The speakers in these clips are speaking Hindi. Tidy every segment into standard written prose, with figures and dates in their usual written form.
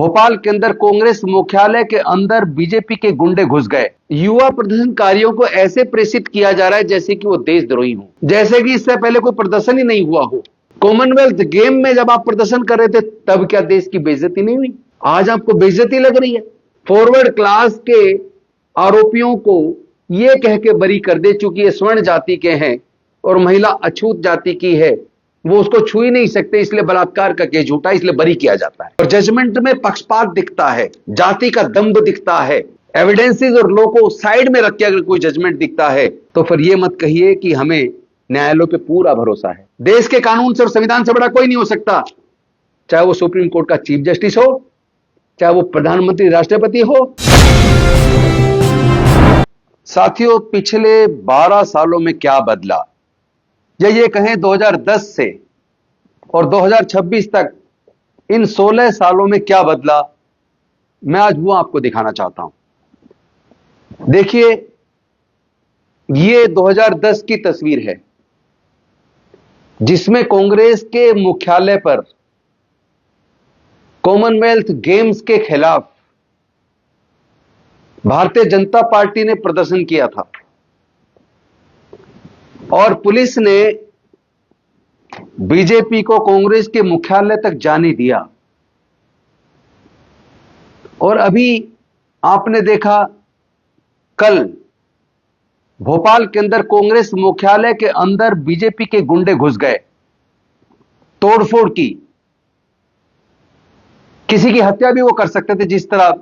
भोपाल के अंदर कांग्रेस मुख्यालय के अंदर बीजेपी के गुंडे घुस गए। युवा प्रदर्शनकारियों को ऐसे प्रेषित किया जा रहा है जैसे कि वो देशद्रोही हो, जैसे कि इससे पहले कोई प्रदर्शन ही नहीं हुआ हो। कॉमनवेल्थ गेम में जब आप प्रदर्शन कर रहे थे तब क्या देश की बेइज्जती नहीं हुई? आज आपको बेइज्जती लग रही है। फॉरवर्ड क्लास के आरोपियों को यह कह के बरी कर दे चूंकि ये स्वर्ण जाति के हैं और महिला अछूत जाति की है, वो उसको छू ही नहीं सकते, इसलिए बलात्कार का केस झूठा, इसलिए बरी किया जाता है। और जजमेंट में पक्षपात दिखता है, जाति का दंभ दिखता है, एविडेंसेस और लॉ को साइड में रख के अगर कोई जजमेंट दिखता है तो फिर यह मत कहिए कि हमें न्यायालयों पे पूरा भरोसा है। देश के कानून से और संविधान से बड़ा कोई नहीं हो सकता, चाहे वो सुप्रीम कोर्ट का चीफ जस्टिस हो, चाहे वो प्रधानमंत्री राष्ट्रपति हो। साथियों, पिछले 12 सालों में क्या बदला, या ये कहें 2010 से और 2026 तक इन 16 सालों में क्या बदला, मैं आज वो आपको दिखाना चाहता हूं। देखिए, ये 2010 की तस्वीर है जिसमें कांग्रेस के मुख्यालय पर कॉमनवेल्थ गेम्स के खिलाफ भारतीय जनता पार्टी ने प्रदर्शन किया था और पुलिस ने बीजेपी को कांग्रेस के मुख्यालय तक जाने दिया। और अभी आपने देखा, कल भोपाल के अंदर कांग्रेस मुख्यालय के अंदर बीजेपी के गुंडे घुस गए, तोड़फोड़ की। किसी की हत्या भी वो कर सकते थे जिस तरह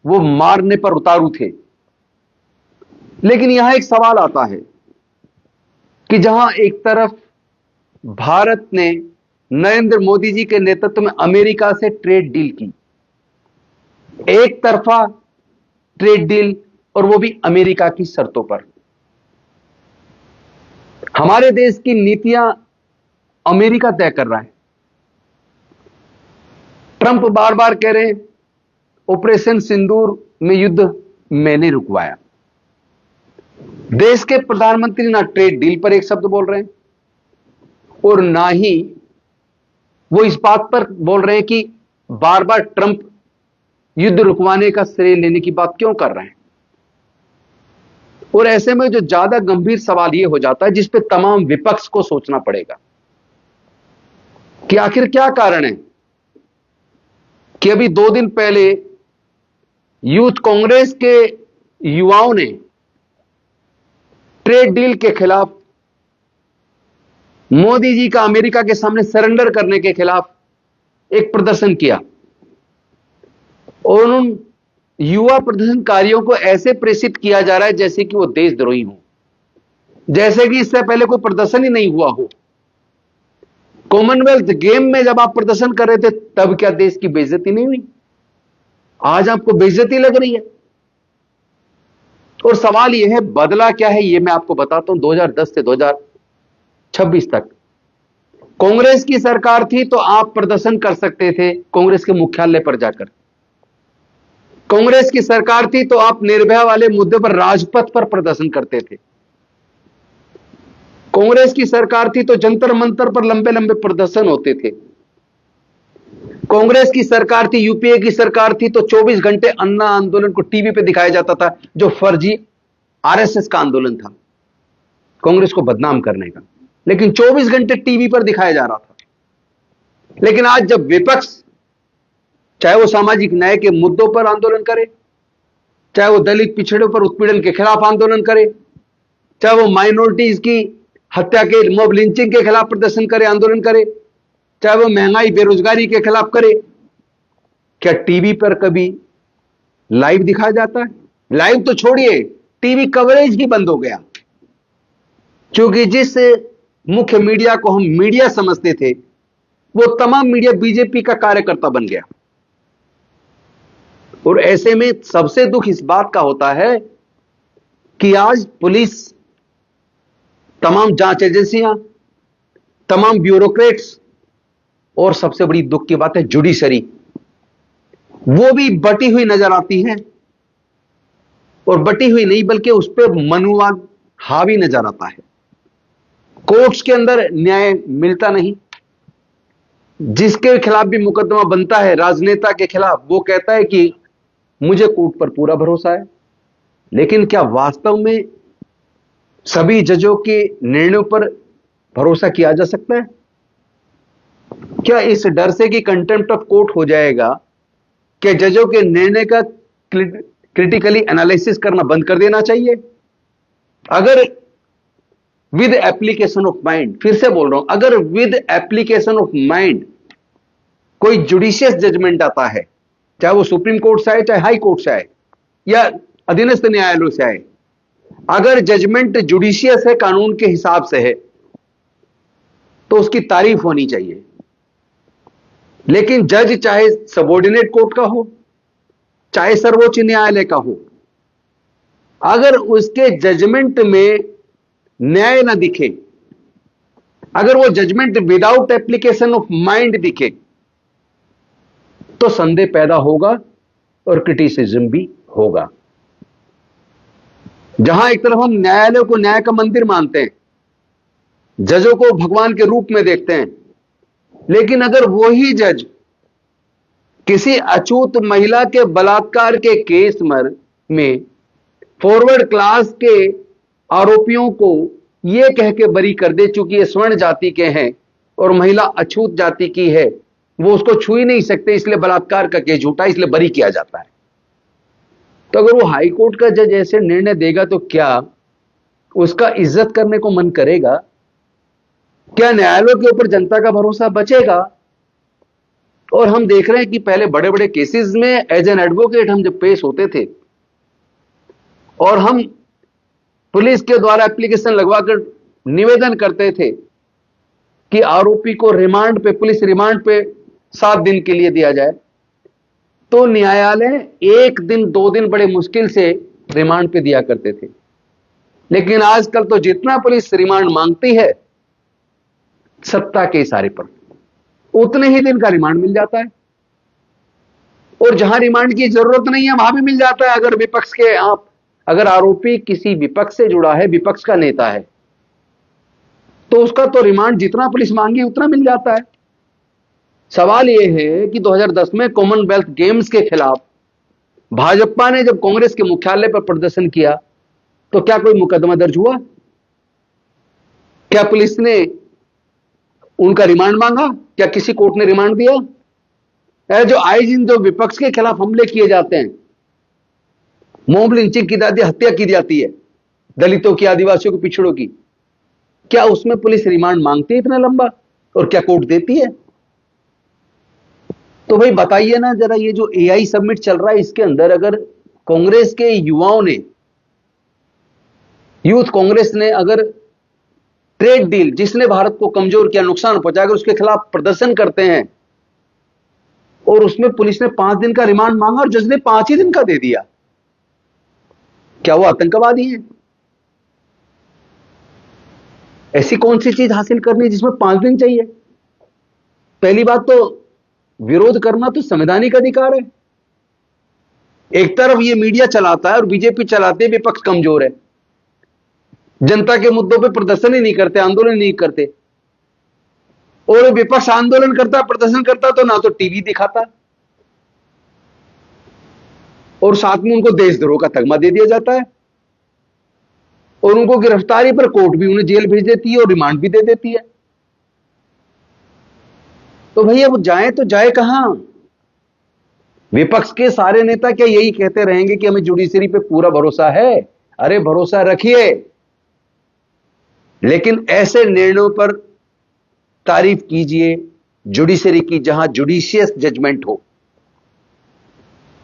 वो मारने पर उतारू थे। लेकिन यहां एक सवाल आता है कि जहां एक तरफ भारत ने नरेंद्र मोदी जी के नेतृत्व में अमेरिका से ट्रेड डील की, एक तरफा ट्रेड डील, और वो भी अमेरिका की शर्तों पर। हमारे देश की नीतियां अमेरिका तय कर रहा है। ट्रंप बार बार कह रहे हैं ऑपरेशन सिंदूर में युद्ध मैंने रुकवाया। देश के प्रधानमंत्री ना ट्रेड डील पर एक शब्द बोल रहे हैं और ना ही वो इस बात पर बोल रहे हैं कि बार बार ट्रंप युद्ध रुकवाने का श्रेय लेने की बात क्यों कर रहे हैं। और ऐसे में जो ज्यादा गंभीर सवाल यह हो जाता है जिस पे तमाम विपक्ष को सोचना पड़ेगा कि आखिर क्या कारण है कि अभी 2 दिन पहले यूथ कांग्रेस के युवाओं ने ट्रेड डील के खिलाफ, मोदी जी का अमेरिका के सामने सरेंडर करने के खिलाफ एक प्रदर्शन किया और उन युवा प्रदर्शनकारियों को ऐसे प्रेषित किया जा रहा है जैसे कि वो देशद्रोही हो, जैसे कि इससे पहले कोई प्रदर्शन ही नहीं हुआ हो। कॉमनवेल्थ गेम में जब आप प्रदर्शन कर रहे थे तब क्या देश की बेइज्जती नहीं हुई? आज आपको बेइज्जती लग रही है। और सवाल यह है बदला क्या है, यह मैं आपको बताता हूं। 2010 से 2026 तक कांग्रेस की सरकार थी तो आप प्रदर्शन कर सकते थे कांग्रेस के मुख्यालय पर जाकर। कांग्रेस की सरकार थी तो आप निर्भया वाले मुद्दे पर राजपथ पर प्रदर्शन करते थे। कांग्रेस की सरकार थी तो जंतर मंतर पर लंबे लंबे प्रदर्शन होते थे। कांग्रेस की सरकार थी, यूपीए की सरकार थी तो 24 घंटे अन्ना आंदोलन को टीवी पे दिखाया जाता था, जो फर्जी आरएसएस का आंदोलन था कांग्रेस को बदनाम करने का, लेकिन 24 घंटे टीवी पर दिखाया जा रहा था। लेकिन आज जब विपक्ष, चाहे वो सामाजिक न्याय के मुद्दों पर आंदोलन करे, चाहे वो दलित पिछड़ों पर उत्पीड़न के खिलाफ आंदोलन करे, चाहे वो माइनॉरिटीज की हत्या के, मॉब लिंचिंग के खिलाफ प्रदर्शन करे, आंदोलन करे, चाहे वो महंगाई बेरोजगारी के खिलाफ करे, क्या टीवी पर कभी लाइव दिखाया जाता है? लाइव तो छोड़िए, टीवी कवरेज ही बंद हो गया, क्योंकि जिस मुख्य मीडिया को हम मीडिया समझते थे वो तमाम मीडिया बीजेपी का कार्यकर्ता बन गया। और ऐसे में सबसे दुख इस बात का होता है कि आज पुलिस, तमाम जांच एजेंसियां, तमाम ब्यूरोक्रेट्स और सबसे बड़ी दुख की बात है जुडिशरी, वो भी बटी हुई नजर आती है। और बटी हुई नहीं बल्कि उस पर मनुवाद हावी नजर आता है। कोर्ट्स के अंदर न्याय मिलता नहीं, जिसके खिलाफ भी मुकदमा बनता है राजनेता के खिलाफ, वो कहता है कि मुझे कोर्ट पर पूरा भरोसा है। लेकिन क्या वास्तव में सभी जजों के निर्णयों पर भरोसा किया जा सकता है? क्या इस डर से कि कंटेम्प्ट ऑफ कोर्ट हो जाएगा, क्या जजों के निर्णय का क्रिटिकली एनालिसिस करना बंद कर देना चाहिए? अगर विद एप्लीकेशन ऑफ माइंड, फिर से बोल रहा हूं, अगर विद एप्लीकेशन ऑफ माइंड कोई जुडिशियस जजमेंट आता है, चाहे वो सुप्रीम कोर्ट से आए, चाहे हाई कोर्ट से आए, या अधीनस्थ न्यायालयों से आए, अगर जजमेंट जुडिशियस है, कानून के हिसाब से है, तो उसकी तारीफ होनी चाहिए। लेकिन जज चाहे सबऑर्डिनेट कोर्ट का हो, चाहे सर्वोच्च न्यायालय का हो, अगर उसके जजमेंट में न्याय ना दिखे, अगर वो judgement without application of mind दिखे, तो संदेह पैदा होगा और क्रिटिसिज्म भी होगा। जहां एक तरफ हम न्यायालय को न्याय का मंदिर मानते हैं, जजों को भगवान के रूप में देखते हैं, लेकिन अगर वही जज किसी अछूत महिला के बलात्कार के केस में फॉरवर्ड क्लास के आरोपियों को यह कह के बरी कर दे, चूंकि ये स्वर्ण जाति के हैं और महिला अछूत जाति की है, वो उसको छू ही नहीं सकते, इसलिए बलात्कार का केस झूठा, इसलिए बरी किया जाता है। तो अगर वो हाई कोर्ट का जज ऐसे निर्णय देगा, तो क्या उसका इज्जत करने को मन करेगा? क्या न्यायालयों के ऊपर जनता का भरोसा बचेगा? और हम देख रहे हैं कि पहले बड़े बड़े केसेस में एज एन एडवोकेट हम जब पेश होते थे और हम पुलिस के द्वारा एप्लीकेशन लगवाकर निवेदन करते थे कि आरोपी को रिमांड पे, पुलिस रिमांड पे 7 दिन के लिए दिया जाए, तो न्यायालय 1 दिन 2 दिन बड़े मुश्किल से रिमांड पे दिया करते थे। लेकिन आजकल तो जितना पुलिस रिमांड मांगती है सत्ता के इशारे पर, उतने ही दिन का रिमांड मिल जाता है, और जहां रिमांड की जरूरत नहीं है वहां भी मिल जाता है। अगर विपक्ष के अगर आरोपी किसी विपक्ष से जुड़ा है, विपक्ष का नेता है, तो उसका तो रिमांड जितना पुलिस मांगी उतना मिल जाता है। सवाल यह है कि 2010 में कॉमनवेल्थ गेम्स के खिलाफ भाजपा ने जब कांग्रेस के मुख्यालय पर प्रदर्शन किया, तो क्या कोई मुकदमा दर्ज हुआ? क्या पुलिस ने उनका रिमांड मांगा? क्या किसी कोर्ट ने रिमांड दिया? जो आए दिन जो विपक्ष के खिलाफ हमले किए जाते हैं, मॉब लिंचिंग की जाती है, हत्या की जाती है दलितों की, आदिवासियों की, पिछड़ों की, क्या उसमें पुलिस रिमांड मांगती है इतना लंबा? और क्या कोर्ट देती है? तो भाई बताइए ना जरा, ये जो एआई समिट चल रहा है, इसके अंदर अगर कांग्रेस के युवाओं ने, यूथ कांग्रेस ने अगर ट्रेड डील जिसने भारत को कमजोर किया, नुकसान पहुंचा, अगर उसके खिलाफ प्रदर्शन करते हैं और उसमें पुलिस ने 5 दिन का रिमांड मांगा और जज ने 5 ही दिन का दे दिया, क्या वो आतंकवादी है? ऐसी कौन सी चीज हासिल करनी है जिसमें 5 दिन चाहिए? पहली बात तो विरोध करना तो संवैधानिक अधिकार है। एक तरफ ये मीडिया चलाता है और बीजेपी चलाते है विपक्ष कमजोर है, जनता के मुद्दों पे प्रदर्शन ही नहीं करते, आंदोलन नहीं करते, और विपक्ष आंदोलन करता, प्रदर्शन करता तो ना तो टीवी दिखाता, और साथ में उनको देशद्रोह का तगमा दे दिया जाता है, और उनको गिरफ्तारी पर कोर्ट भी उन्हें जेल भेज देती है और रिमांड भी दे देती है। तो भैया वो जाए तो जाए कहां? विपक्ष के सारे नेता क्या यही कहते रहेंगे कि हमें जुडिशरी पे पूरा भरोसा है? अरे भरोसा रखिए, लेकिन ऐसे निर्णयों पर तारीफ कीजिए जुडिशरी की जहां जुडिशियस जजमेंट हो,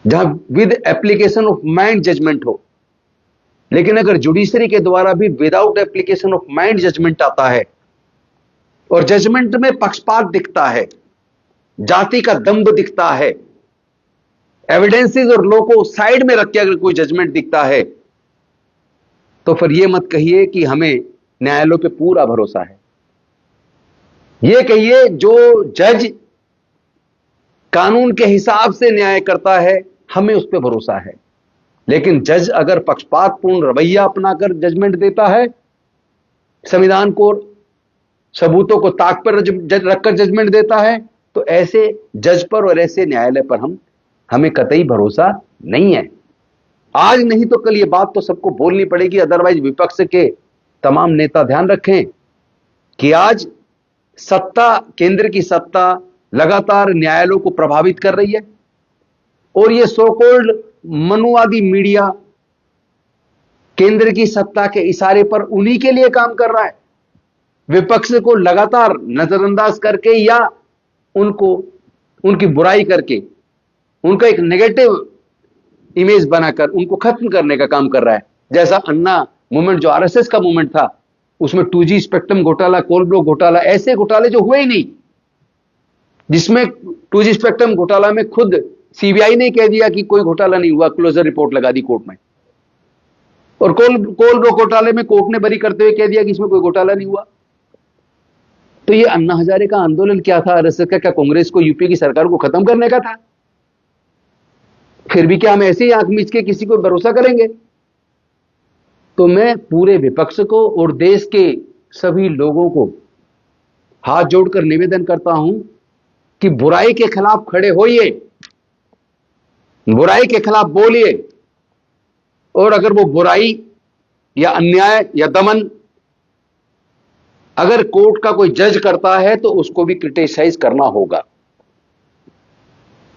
जहां with application of mind judgement हो। लेकिन अगर जुडिशरी के द्वारा भी without application of mind judgement आता है और जजमेंट में पक्षपात दिखता है, जाति का दंभ दिखता है, एविडेंसेस और लॉ को साइड में रख के अगर कोई जजमेंट दिखता है, तो फिर यह मत कहिए कि हमें न्यायालयों पे पूरा भरोसा है। यह कहिए जो जज कानून के हिसाब से न्याय करता है, हमें उस पर भरोसा है। लेकिन जज अगर पक्षपातपूर्ण रवैया अपनाकर जजमेंट देता है, संविधान को सबूतों को ताक पर रखकर जजमेंट देता है, तो ऐसे जज पर और ऐसे न्यायालय पर हमें कतई भरोसा नहीं है। आज नहीं तो कल ये बात तो सबको बोलनी पड़ेगी, अदरवाइज विपक्ष के तमाम नेता ध्यान रखें कि आज सत्ता, केंद्र की सत्ता लगातार न्यायालयों को प्रभावित कर रही है और ये सो कॉल्ड मनुवादी मीडिया केंद्र की सत्ता के इशारे पर उन्हीं के लिए काम कर रहा है। विपक्ष को लगातार नजरअंदाज करके या उनकी बुराई करके, उनका एक नेगेटिव इमेज बनाकर उनको खत्म करने का काम कर रहा है। जैसा अन्ना मूवमेंट जो आरएसएस का मूवमेंट था, उसमें 2G स्पेक्ट्रम घोटाला, कोल ब्लॉक घोटाला, ऐसे घोटाले जो हुए ही नहीं, जिसमें 2G स्पेक्ट्रम घोटाला में खुद सीबीआई ने कह दिया कि कोई घोटाला नहीं हुआ, क्लोजर रिपोर्ट लगा दी कोर्ट में, और कोल ब्लॉक घोटाले में कोर्ट ने बरी करते हुए कह दिया कि इसमें कोई घोटाला नहीं हुआ। तो ये अन्ना हजारे का आंदोलन क्या था? आरएसएस का क्या कांग्रेस को, यूपी की सरकार को खत्म करने का था? फिर भी क्या हम ऐसे ही आंख मीच के किसी को भरोसा करेंगे? तो मैं पूरे विपक्ष को और देश के सभी लोगों को हाथ जोड़कर निवेदन करता हूं कि बुराई के खिलाफ खड़े होइए, बुराई के खिलाफ बोलिए, और अगर वो बुराई या अन्याय या दमन अगर कोर्ट का कोई जज करता है तो उसको भी क्रिटिसाइज करना होगा,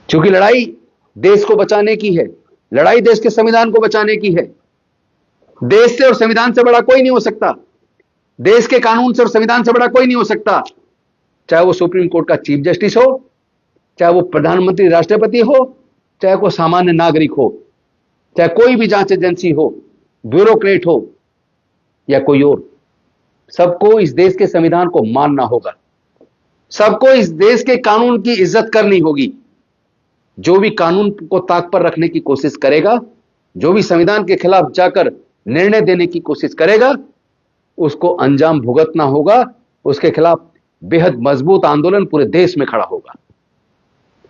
क्योंकि लड़ाई देश को बचाने की है, लड़ाई देश के संविधान को बचाने की है। देश से और संविधान से बड़ा कोई नहीं हो सकता, देश के कानून से और संविधान से बड़ा कोई नहीं हो सकता, चाहे वो सुप्रीम कोर्ट का चीफ जस्टिस हो, चाहे वो प्रधानमंत्री राष्ट्रपति हो, चाहे कोई सामान्य नागरिक हो, चाहे कोई भी जांच एजेंसी हो, ब्यूरोक्रेट हो या कोई और। सबको इस देश के संविधान को मानना होगा, सबको इस देश के कानून की इज्जत करनी होगी। जो भी कानून को ताक पर रखने की कोशिश करेगा, जो भी संविधान के खिलाफ जाकर निर्णय देने की कोशिश करेगा, उसको अंजाम भुगतना होगा, उसके खिलाफ बेहद मजबूत आंदोलन पूरे देश में खड़ा होगा।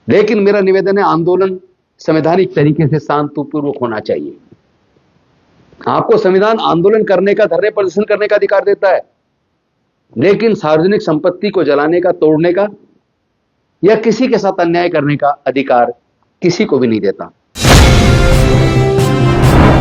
लेकिन मेरा निवेदन है, आंदोलन संवैधानिक तरीके से शांतिपूर्वक होना चाहिए। आपको संविधान आंदोलन करने का, धरने प्रदर्शन करने का अधिकार देता है, लेकिन सार्वजनिक संपत्ति को जलाने का, तोड़ने का या किसी के साथ अन्याय करने का अधिकार किसी को भी नहीं देता।